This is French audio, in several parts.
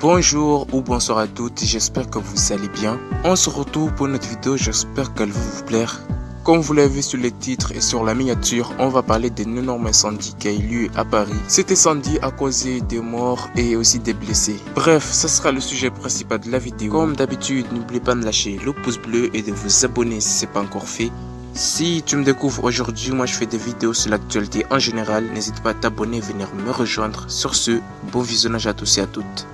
Bonjour ou bonsoir à toutes, j'espère que vous allez bien. On se retrouve pour notre vidéo, j'espère qu'elle va vous plaire. Comme vous l'avez vu sur le titre et sur la miniature, on va parler d'un énorme incendie qui a eu lieu à Paris. Cet incendie a causé des morts et aussi des blessés. Bref, ce sera le sujet principal de la vidéo. Comme d'habitude, n'oubliez pas de lâcher le pouce bleu et de vous abonner si ce n'est pas encore fait. Si tu me découvres aujourd'hui, moi je fais des vidéos sur l'actualité en général. N'hésite pas à t'abonner et venir me rejoindre. Sur ce, bon visionnage à tous et à toutes.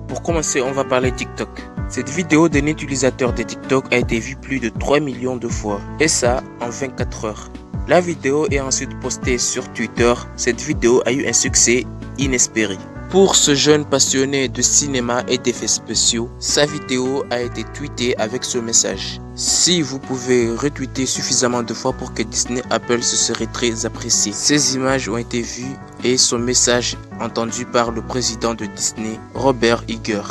Pour commencer, on va parler TikTok. Cette vidéo d'un utilisateur de TikTok a été vue plus de 3 millions de fois, et ça en 24 heures. La vidéo est ensuite postée sur Twitter. Cette vidéo a eu un succès inespéré. Pour ce jeune passionné de cinéma et d'effets spéciaux, sa vidéo a été tweetée avec ce message. Si vous pouvez retweeter suffisamment de fois pour que Disney Apple, ce serait très apprécié. Ces images ont été vues et son message entendu par le président de Disney, Robert Iger.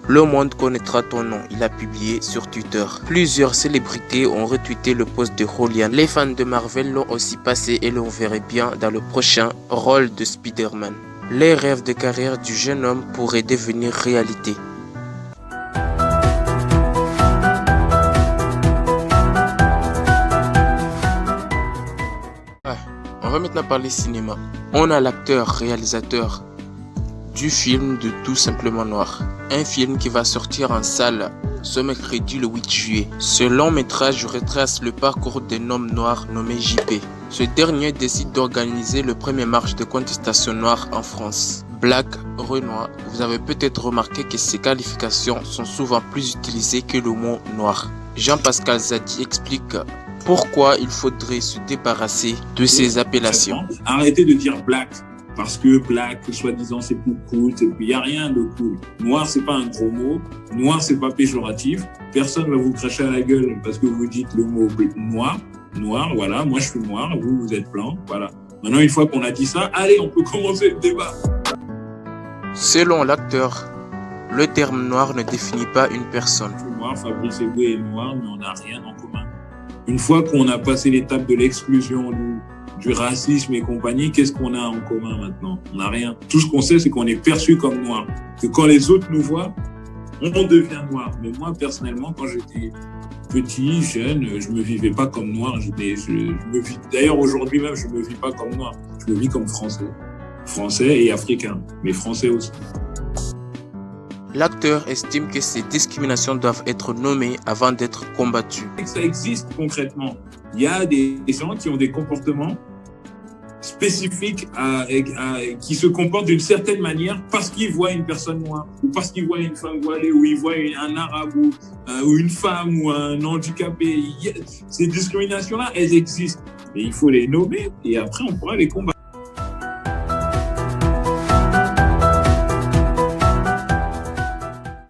Le monde connaîtra ton nom, il a publié sur Twitter. Plusieurs célébrités ont retweeté le post de Rolian. Les fans de Marvel l'ont aussi passé et l'on verrait bien dans le prochain rôle de Spider-Man. Les rêves de carrière du jeune homme pourraient devenir réalité. On va maintenant parler cinéma. On a l'acteur réalisateur du film de Tout simplement Noir. Un film qui va sortir en salle ce mercredi le 8 juillet. Ce long métrage retrace le parcours d'un homme noir nommé JP. Ce dernier décide d'organiser le premier marche de contestation noire en France. Black, Renoir, vous avez peut-être remarqué que ces qualifications sont souvent plus utilisées que le mot noir. Jean-Pascal Zadi explique pourquoi il faudrait se débarrasser de ces appellations. Arrêtez de dire black. Parce que black, soi-disant, c'est plus cool, et puis il n'y a rien de cool. Noir, c'est pas un gros mot. Noir, c'est pas péjoratif. Personne va vous cracher à la gueule parce que vous dites le mot noir. Noir, voilà. Moi, je suis noir. Vous, vous êtes blanc. Voilà. Maintenant, une fois qu'on a dit ça, allez, on peut commencer le débat. Selon l'acteur, le terme noir ne définit pas une personne. Je suis noir, Fabrice Eboué est noir, mais on n'a rien en commun. Une fois qu'on a passé l'étape de l'exclusion, du racisme et compagnie, qu'est-ce qu'on a en commun maintenant? On n'a rien. Tout ce qu'on sait, c'est qu'on est perçu comme noir. Que quand les autres nous voient, on devient noir. Mais moi, personnellement, quand j'étais petit, jeune, je me vivais pas comme noir. D'ailleurs, aujourd'hui même, je me vis pas comme noir. Je me vis comme français. Français et africain, mais français aussi. L'acteur estime que ces discriminations doivent être nommées avant d'être combattues. Ça existe concrètement. Il y a des gens qui ont des comportements spécifiques qui se comportent d'une certaine manière parce qu'ils voient une personne noire ou parce qu'ils voient une femme voilée ou ils voient un arabe ou une femme ou un handicapé. Ces discriminations-là, elles existent. Et il faut les nommer et après on pourra les combattre.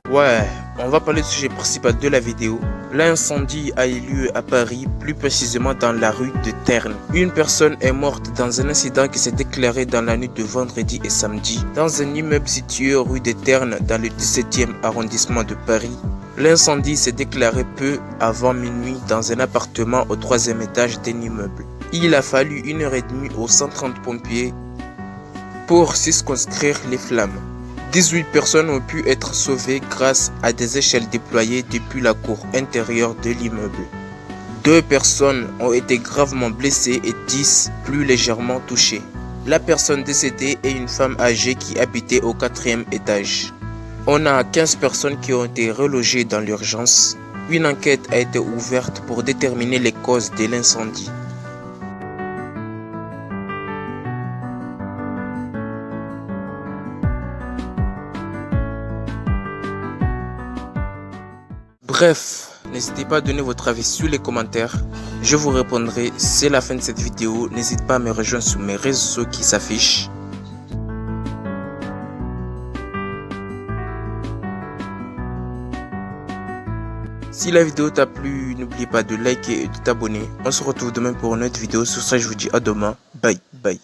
Ouais, on va parler du sujet principal de la vidéo. L'incendie a eu lieu à Paris, plus précisément dans la rue de Terne. Une personne est morte dans un incident qui s'est déclaré dans la nuit de vendredi et samedi dans un immeuble situé rue de Terne dans le 17e arrondissement de Paris. L'incendie s'est déclaré peu avant minuit dans un appartement au 3e étage d'un immeuble. Il a fallu 1h30 aux 130 pompiers pour circonscrire les flammes. 18 personnes ont pu être sauvées grâce à des échelles déployées depuis la cour intérieure de l'immeuble. 2 personnes ont été gravement blessées et 10 plus légèrement touchées. La personne décédée est une femme âgée qui habitait au 4e étage. On a 15 personnes qui ont été relogées dans l'urgence. Une enquête a été ouverte pour déterminer les causes de l'incendie. Bref, n'hésitez pas à donner votre avis sur les commentaires. Je vous répondrai. C'est la fin de cette vidéo. N'hésite pas à me rejoindre sur mes réseaux qui s'affichent. Si la vidéo t'a plu, n'oublie pas de liker et de t'abonner. On se retrouve demain pour une autre vidéo. Sur ça, je vous dis à demain. Bye bye.